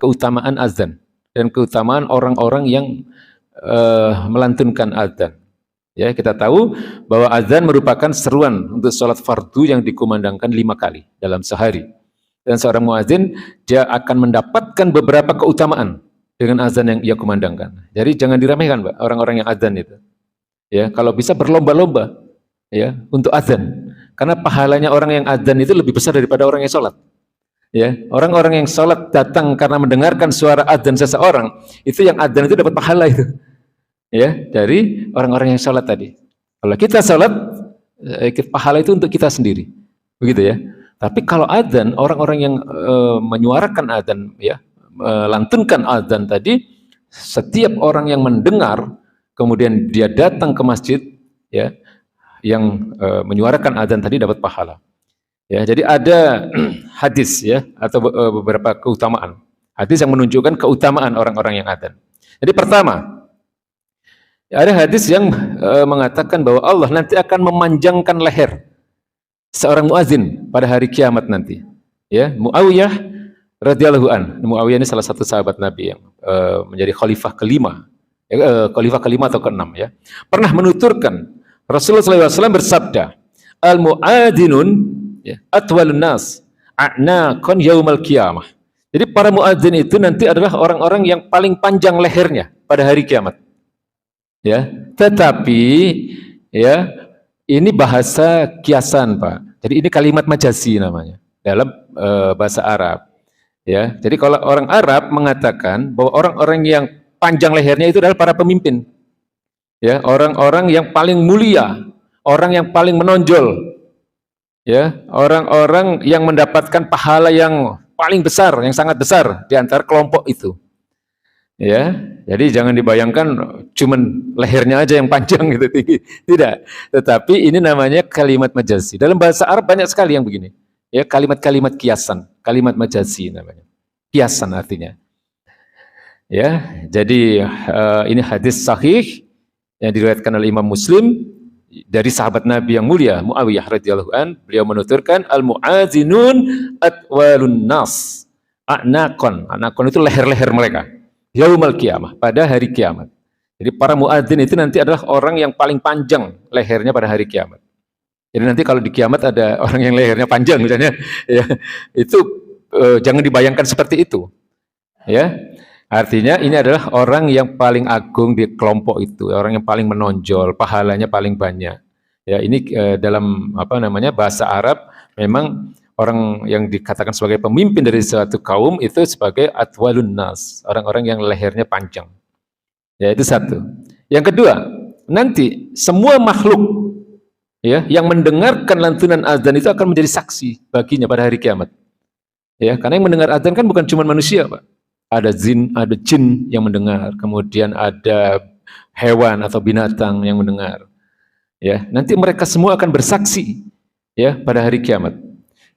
keutamaan azan dan keutamaan orang-orang yang melantunkan azan. Ya, kita tahu bahwa azan merupakan seruan untuk sholat fardu yang dikumandangkan 5 kali dalam sehari. Dan seorang muadzin dia akan mendapatkan beberapa keutamaan dengan azan yang ia kumandangkan. Jadi jangan diremehkan, Pak, orang-orang yang azan itu. Ya, kalau bisa berlomba-lomba ya untuk azan. Karena pahalanya orang yang azan itu lebih besar daripada orang yang sholat. Ya, orang-orang yang sholat datang karena mendengarkan suara azan seseorang, itu yang azan itu dapat pahala itu. Ya, dari orang-orang yang sholat tadi. Kalau kita sholat, pahala itu untuk kita sendiri, begitu ya. Tapi kalau adzan, orang-orang yang menyuarakan adzan, ya, melantunkan adzan tadi, setiap orang yang mendengar, kemudian dia datang ke masjid, ya, yang menyuarakan adzan tadi dapat pahala. Ya, jadi ada hadis, ya, atau beberapa keutamaan. Hadis yang menunjukkan keutamaan orang-orang yang adzan. Jadi pertama, ada hadis yang mengatakan bahwa Allah nanti akan memanjangkan leher seorang muazin pada hari kiamat nanti. Ya, Muawiyah radhiyallahu an. Muawiyah ini salah satu sahabat Nabi yang menjadi khalifah kelima, khalifah kelima atau keenam, ya. Pernah menuturkan Rasulullah SAW bersabda, al-muadzinun, ya, atwalun nas a'naqan yaumal qiyamah. Jadi para muadzin itu nanti adalah orang-orang yang paling panjang lehernya pada hari kiamat. Ya, tetapi ya ini bahasa kiasan, Pak. Jadi ini kalimat majazi namanya dalam bahasa Arab. Ya, jadi kalau orang Arab mengatakan bahwa orang-orang yang panjang lehernya itu adalah para pemimpin. Ya, orang-orang yang paling mulia, orang yang paling menonjol. Ya, orang-orang yang mendapatkan pahala yang paling besar, yang sangat besar di antara kelompok itu. Ya, jadi jangan dibayangkan cuman lehernya aja yang panjang gitu tinggi. Tidak. Tetapi ini namanya kalimat majazi. Dalam bahasa Arab banyak sekali yang begini. Ya, kalimat-kalimat kiasan, kalimat majazi namanya. Kiasan artinya. Ya, jadi ini hadis sahih yang diriwayatkan oleh Imam Muslim dari sahabat Nabi yang mulia Muawiyah radhiyallahu an. Beliau menuturkan al-mu'azinun atwalun nas. A'naqon. A'naqon itu leher-leher mereka. Yaumal qiyamah, pada hari kiamat. Jadi para muadzin itu nanti adalah orang yang paling panjang lehernya pada hari kiamat. Jadi nanti kalau di kiamat ada orang yang lehernya panjang misalnya, ya, itu jangan dibayangkan seperti itu. Ya, artinya ini adalah orang yang paling agung di kelompok itu, orang yang paling menonjol, pahalanya paling banyak. Ya, ini dalam bahasa Arab memang orang yang dikatakan sebagai pemimpin dari suatu kaum itu sebagai atwalun nas, orang-orang yang lehernya panjang. Ya, itu satu. Yang kedua, nanti semua makhluk, ya, yang mendengarkan lantunan azan itu akan menjadi saksi baginya pada hari kiamat. Ya, karena yang mendengar azan kan bukan cuma manusia, Pak. Ada jin yang mendengar, kemudian ada hewan atau binatang yang mendengar. Ya, nanti mereka semua akan bersaksi, ya, pada hari kiamat.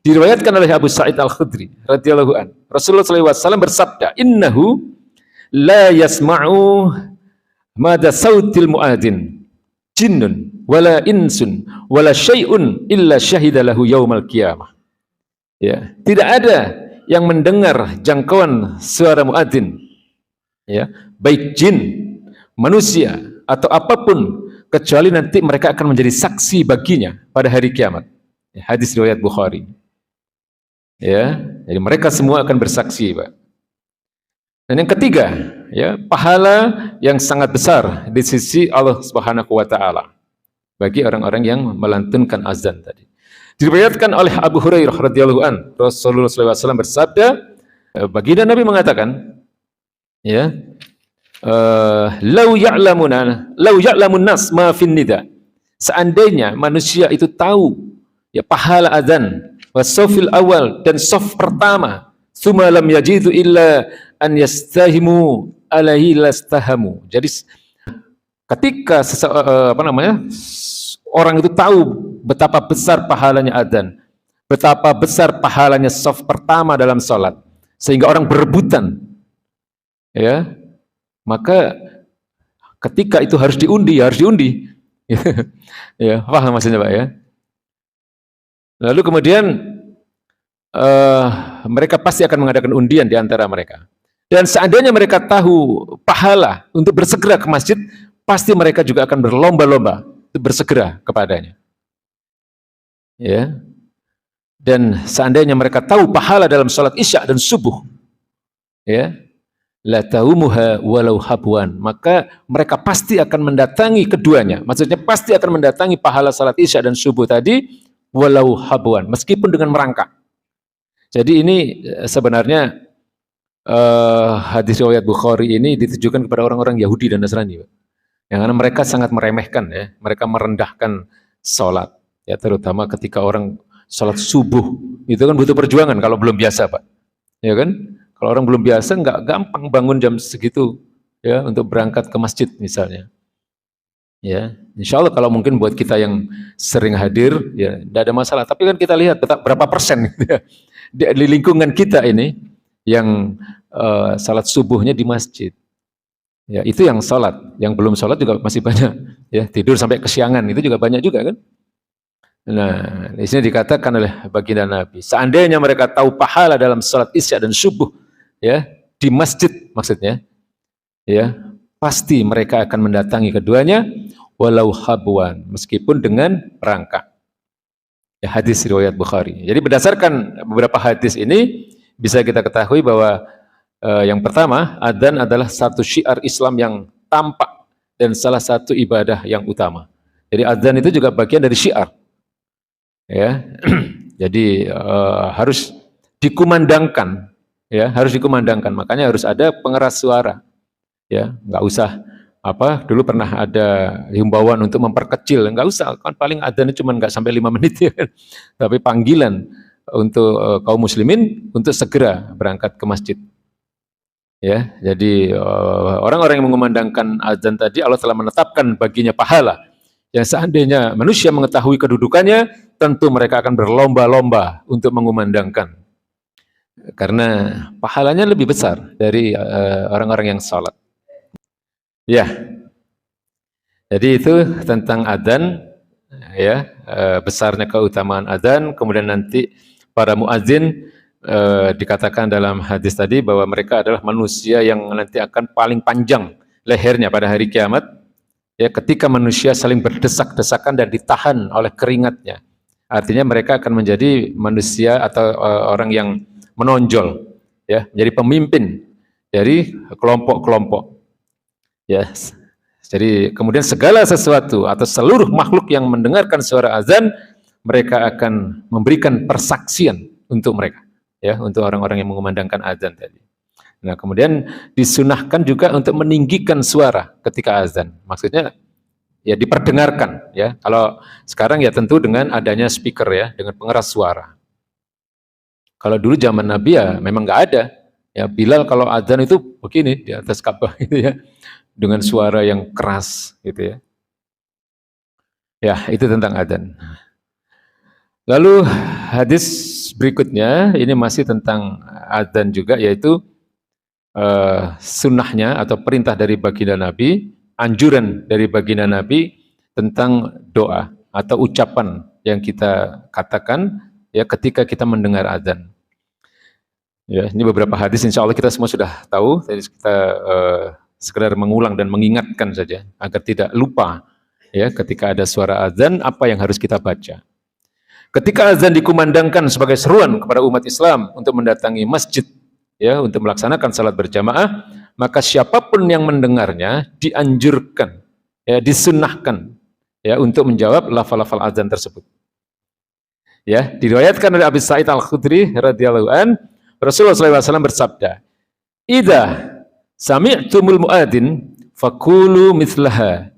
Diriwayatkan oleh Abu Sa'id Al-Khudri radhiyallahu an. Rasulullah SAW bersabda, "Innahu la yasma'u mada sautil muadzin jinnun wala insun wala syai'un illa syahida lahu yaumal qiyamah." Ya, tidak ada yang mendengar jangkauan suara muadzin, ya, baik jin, manusia atau apapun, kecuali nanti mereka akan menjadi saksi baginya pada hari kiamat. Ya, hadis riwayat Bukhari. Ya, jadi mereka semua akan bersaksi, Pak. Dan yang ketiga, ya, pahala yang sangat besar di sisi Allah Subhanahu wa taala bagi orang-orang yang melantunkan azan tadi. Diriwayatkan oleh Abu Hurairah radhiyallahu an, Rasulullah SAW bersabda, baginda Nabi mengatakan, ya, lau ya'lamun nas ma fin nida. Seandainya manusia itu tahu, ya, pahala azan wasofil awal, dan sof pertama, tsumma lam yajidu illa an yastahimu alaihi lastahamu. Jadi ketika orang itu tahu betapa besar pahalanya adzan, betapa besar pahalanya sof pertama dalam sholat, sehingga orang berebutan, ya, maka ketika itu harus diundi, ya, paham maksudnya, Pak, ya. Lalu kemudian mereka pasti akan mengadakan undian di antara mereka. Dan seandainya mereka tahu pahala untuk bersegera ke masjid, pasti mereka juga akan berlomba-lomba untuk bersegera kepadanya. Ya. Dan seandainya mereka tahu pahala dalam salat Isya dan subuh, ya, la taumuha walau habwan, maka mereka pasti akan mendatangi keduanya. Maksudnya pasti akan mendatangi pahala salat Isya dan subuh tadi walau habwan, meskipun dengan merangkak. Jadi ini sebenarnya hadis riwayat Bukhari ini ditujukan kepada orang-orang Yahudi dan Nasrani, yang mana mereka sangat meremehkan, ya, mereka merendahkan sholat, ya, terutama ketika orang sholat subuh itu kan butuh perjuangan kalau belum biasa, Pak, ya kan? Kalau orang belum biasa nggak gampang bangun jam segitu, ya, untuk berangkat ke masjid misalnya. Ya, insya Allah kalau mungkin buat kita yang sering hadir, ya, tidak ada masalah. Tapi kan kita lihat berapa persen gitu ya, di lingkungan kita ini yang salat subuhnya di masjid. Ya, itu yang salat. Yang belum salat juga masih banyak. Ya, tidur sampai kesiangan itu juga banyak juga kan. Nah, di sini dikatakan oleh baginda Nabi, seandainya mereka tahu pahala dalam salat Isya dan subuh, ya, di masjid maksudnya, ya, pasti mereka akan mendatangi keduanya walau habwan, meskipun dengan perangkak. Ya, hadis riwayat Bukhari. Jadi berdasarkan beberapa hadis ini bisa kita ketahui bahwa yang pertama, adzan adalah satu syiar Islam yang tampak dan salah satu ibadah yang utama. Jadi adzan itu juga bagian dari syiar. Ya. Jadi harus dikumandangkan, ya, harus dikumandangkan. Makanya harus ada pengeras suara. Ya, nggak usah dulu pernah ada himbauan untuk memperkecil, nggak usah, kan paling adzan cuma nggak sampai 5 menit ya, tapi panggilan untuk kaum muslimin untuk segera berangkat ke masjid. Ya, jadi orang-orang yang mengumandangkan adzan tadi Allah telah menetapkan baginya pahala. Yang seandainya manusia mengetahui kedudukannya, tentu mereka akan berlomba-lomba untuk mengumandangkan. Karena pahalanya lebih besar dari orang-orang yang salat. Ya, jadi itu tentang adzan, ya, besarnya keutamaan adzan. Kemudian nanti para muadzin dikatakan dalam hadis tadi bahwa mereka adalah manusia yang nanti akan paling panjang lehernya pada hari kiamat. Ya, ketika manusia saling berdesak-desakan dan ditahan oleh keringatnya, artinya mereka akan menjadi manusia atau orang yang menonjol, ya, menjadi pemimpin dari kelompok-kelompok. Yes. Jadi kemudian segala sesuatu atau seluruh makhluk yang mendengarkan suara azan, mereka akan memberikan persaksian untuk mereka, ya, untuk orang-orang yang mengumandangkan azan tadi. Nah, kemudian disunahkan juga untuk meninggikan suara ketika azan. Maksudnya ya diperdengarkan, ya. Kalau sekarang ya tentu dengan adanya speaker, ya, dengan pengeras suara. Kalau dulu zaman Nabi ya memang nggak ada. Ya, Bilal kalau azan itu begini di atas Ka'bah gitu ya, dengan suara yang keras gitu ya. Ya, itu tentang adzan. Lalu hadis berikutnya ini masih tentang adzan juga, yaitu sunnahnya atau perintah dari baginda Nabi, anjuran dari baginda Nabi tentang doa atau ucapan yang kita katakan, ya, ketika kita mendengar adzan. Ya, ini beberapa hadis, insya Allah kita semua sudah tahu. Jadi kita sekedar mengulang dan mengingatkan saja agar tidak lupa, ya, ketika ada suara azan apa yang harus kita baca. Ketika azan dikumandangkan sebagai seruan kepada umat Islam untuk mendatangi masjid, ya, untuk melaksanakan salat berjamaah, maka siapapun yang mendengarnya dianjurkan, ya, disunnahkan, ya, untuk menjawab lafal-lafal azan tersebut. Ya, diriwayatkan oleh Abi Sa'id Al-Khudri radhiyallahu an, Rasulullah SAW bersabda, "Idza sami'tumul muadzin faqulu mithlaha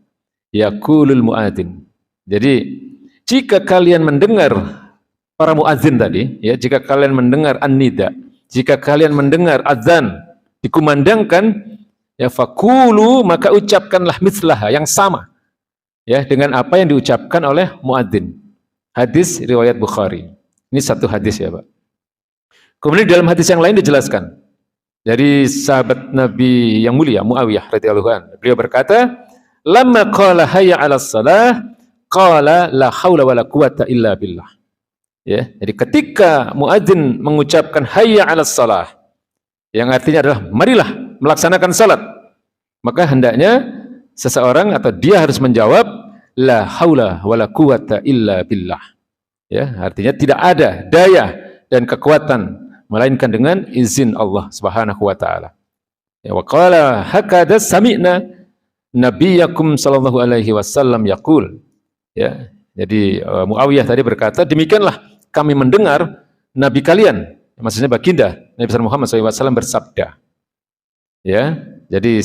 yaqulul muadzin." Jadi, jika kalian mendengar para muadzin tadi, ya, jika kalian mendengar an-nida, jika kalian mendengar azan dikumandangkan, ya, faqulu, maka ucapkanlah mithlaha, yang sama, ya, dengan apa yang diucapkan oleh muadzin. Hadis riwayat Bukhari. Ini satu hadis, ya, Pak. Kemudian dalam hadis yang lain dijelaskan dari sahabat Nabi yang mulia Muawiyah radhiyallahu anhu. Beliau berkata, "Lamma qala hayya 'alas shalah, qala la haula wala quwata illa billah." Ya, jadi ketika muadzin mengucapkan hayya 'alas shalah, yang artinya adalah marilah melaksanakan salat. Maka hendaknya seseorang atau dia harus menjawab la haula wala quwata illa billah. Ya, artinya tidak ada daya dan kekuatan melainkan dengan izin Allah Subhanahu wa taala. Ya, wa qala hakada sami'na nabiyakum sallallahu alaihi wasallam yaqul. Ya, jadi Muawiyah tadi berkata, demikianlah kami mendengar nabi kalian, maksudnya baginda Nabi Muhammad SAW bersabda. Ya, jadi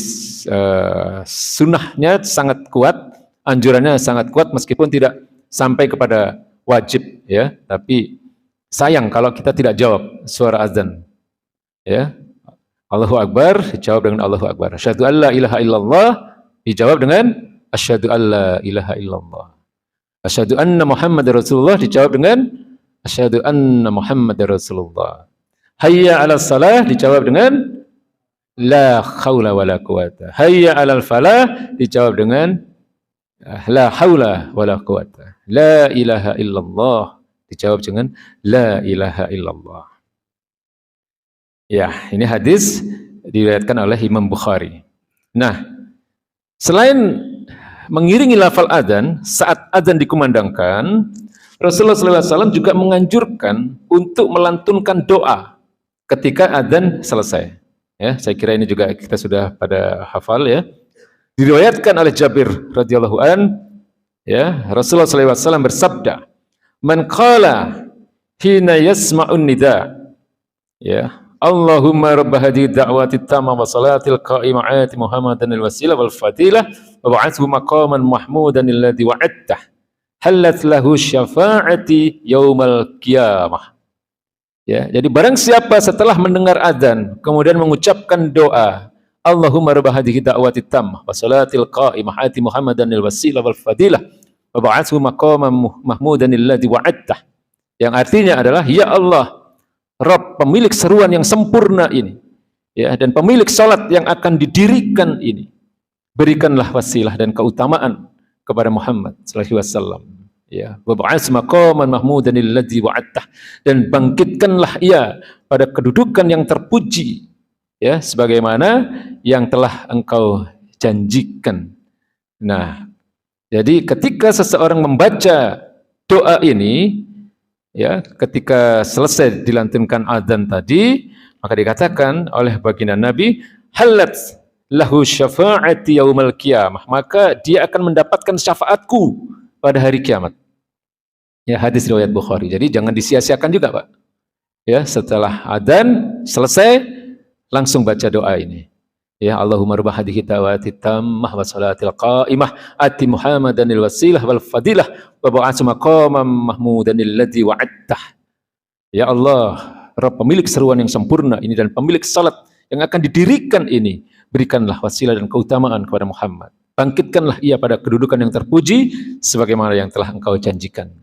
sunnahnya sangat kuat, anjurannya sangat kuat meskipun tidak sampai kepada wajib, ya. Tapi sayang kalau kita tidak jawab suara azan. Ya, Allahu Akbar dijawab dengan Allahu Akbar. Asyhadu an la ilaha illallah dijawab dengan asyhadu an la ilaha illallah. Asyhadu anna Muhammadar Rasulullah dijawab dengan asyhadu anna Muhammadar Rasulullah. Hayya 'alas salah dijawab dengan la haula wala quwata. Hayya 'alal falah dijawab dengan la haula wala quwata. La ilaha illallah dijawab dengan la ilaha illallah. Ya, ini hadis diriwayatkan oleh Imam Bukhari. Nah, selain mengiringi lafal adzan saat adzan dikumandangkan, Rasulullah SAW juga menganjurkan untuk melantunkan doa ketika adzan selesai. Ya, saya kira ini juga kita sudah pada hafal, ya. Diriwayatkan oleh Jabir radhiyallahu an, ya, Rasulullah SAW bersabda, "Man qala hina yasma'un nida." Ya, Allahumma rabb hadhihi da'wati tamma wa salatil qa'imati Muhammadan al-wasilah wal fadilah wa ba'athu maqaman mahmudan alladhi wa'adtah halat lahu syafa'ati yaumal qiyamah. Ya, jadi barang siapa setelah mendengar azan kemudian mengucapkan doa, Allahumma rabb hadhihi da'wati tammah wa salatil qa'imah ati Muhammadan al-wasilah wal fadilah wa ba'athu maqaman mahmudan alladhi wa'adtah, yang artinya adalah, ya Allah, Rabb pemilik seruan yang sempurna ini, ya, dan pemilik salat yang akan didirikan ini, berikanlah wasilah dan keutamaan kepada Muhammad sallallahu alaihi wasallam. Ya, wa ba'ats maqaman mahmudan alladzi wa'adtah, dan bangkitkanlah ia pada kedudukan yang terpuji, ya, sebagaimana yang telah engkau janjikan. Nah, jadi ketika seseorang membaca doa ini, ya, ketika selesai dilantunkan adzan tadi, maka dikatakan oleh baginda Nabi, halat lahu syafa'ati yaumal qiyamah, maka dia akan mendapatkan syafaatku pada hari kiamat. Ya, hadis riwayat Bukhari. Jadi jangan disia-siakan juga, Pak. Ya, setelah adzan selesai langsung baca doa ini. Ya, Allahumma rabb hadhihi da'wati tammah wa salatil qa'imah ati Muhammadanil wasilah wal fadilah wa ba'ats maqaman mahmudan alladzi wa'adtah. Ya Allah, Rabb pemilik seruan yang sempurna ini dan pemilik salat yang akan didirikan ini, berikanlah wasilah dan keutamaan kepada Muhammad. Bangkitkanlah ia pada kedudukan yang terpuji sebagaimana yang telah engkau janjikan.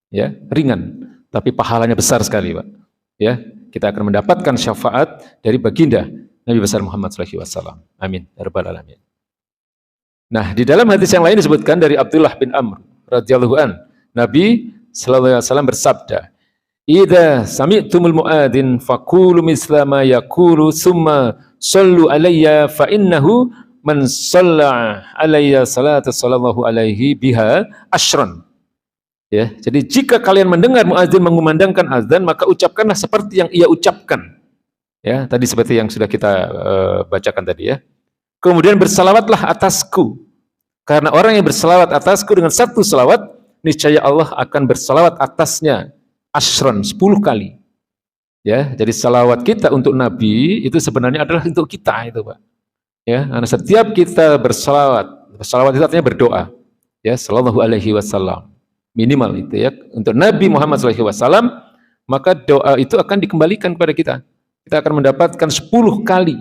Ya, ringan tapi pahalanya besar sekali, Pak. Ya, kita akan mendapatkan syafaat dari baginda Nabi besar Muhammad sallallahu alaihi wasallam. Amin ya rabbal alamin. Nah, di dalam hadis yang lain disebutkan dari Abdullah bin Amr radhiyallahu an, Nabi sallallahu alaihi wasallam bersabda, "Idza sami'tumul muadzin faqulu misla ma yaqulu tsumma shallu alayya fa innahu man shalla alayya salatu sallallahu alaihi biha asyran." Ya, jadi jika kalian mendengar muadzin mengumandangkan azan, maka ucapkanlah seperti yang ia ucapkan. Ya, tadi seperti yang sudah kita bacakan tadi, ya. Kemudian bersalawatlah atasku, karena orang yang bersalawat atasku dengan satu salawat, niscaya Allah akan bersalawat atasnya asyran 10 kali. Ya, jadi salawat kita untuk Nabi itu sebenarnya adalah untuk kita itu, Pak. Ya, karena setiap kita bersalawat itu artinya berdoa. Ya, sallallahu alaihi wasallam. Minimal itu, ya, untuk Nabi Muhammad sallallahu alaihi wasallam, maka doa itu akan dikembalikan kepada kita. Kita akan mendapatkan 10 kali.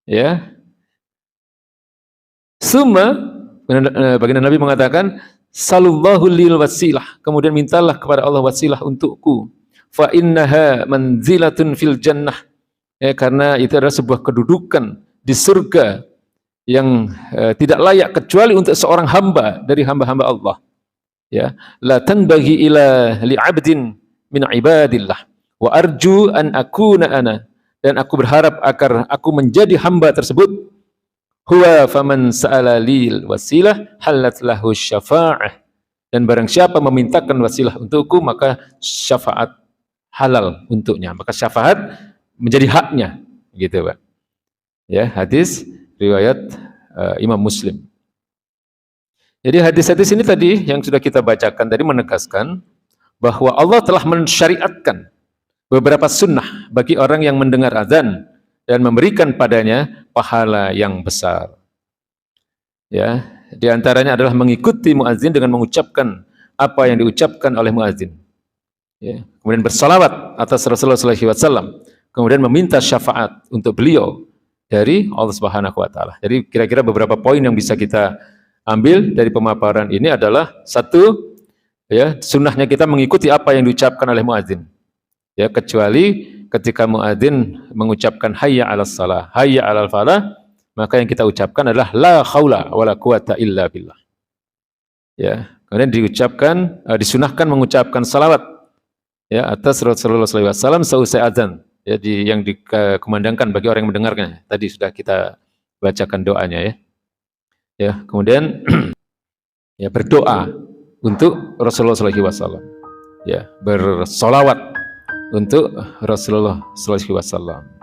Ya. Summa, baginda Nabi mengatakan, sallallahu lil wasilah. Kemudian mintalah kepada Allah wasilah untukku. Fa innaha manzilatun fil jannah. Ya, karena itu adalah sebuah kedudukan di surga yang tidak layak kecuali untuk seorang hamba dari hamba-hamba Allah. Ya, la tanbaghi ila li'abdin min ibadillah wa arju an akuna ana dan aku berharap agar aku menjadi hamba tersebut. Huwa faman sa'ala lil wasilah halat lahu syafa'ah. Dan barang siapa memintakan wasilah untukku, maka syafaat halal untuknya. Maka syafaat menjadi haknya, gitu Pak. Ya, hadis riwayat Imam Muslim. Jadi hadis-hadis ini tadi yang sudah kita bacakan tadi menegaskan bahwa Allah telah mensyariatkan beberapa sunnah bagi orang yang mendengar azan dan memberikan padanya pahala yang besar. Ya, di antaranya adalah mengikuti muazin dengan mengucapkan apa yang diucapkan oleh muazin. Ya, kemudian bersalawat atas Rasulullah SAW, kemudian meminta syafaat untuk beliau dari Allah Subhanahu wa taala. Jadi kira-kira beberapa poin yang bisa kita ambil dari pemaparan ini adalah satu, ya, sunnahnya kita mengikuti apa yang diucapkan oleh muazin. Ya, kecuali ketika muadzin mengucapkan hayya 'alas shalah, hayya 'alal falah, maka yang kita ucapkan adalah la haula wala quwata illa billah. Ya, kemudian diucapkan disunahkan mengucapkan salawat ya atas Rasulullah SAW seusai azan, ya, yang dikumandangkan bagi orang yang mendengarnya. Tadi sudah kita bacakan doanya ya. Ya, kemudian ya berdoa untuk Rasulullah SAW. Ya, bersolawat untuk Rasulullah SAW.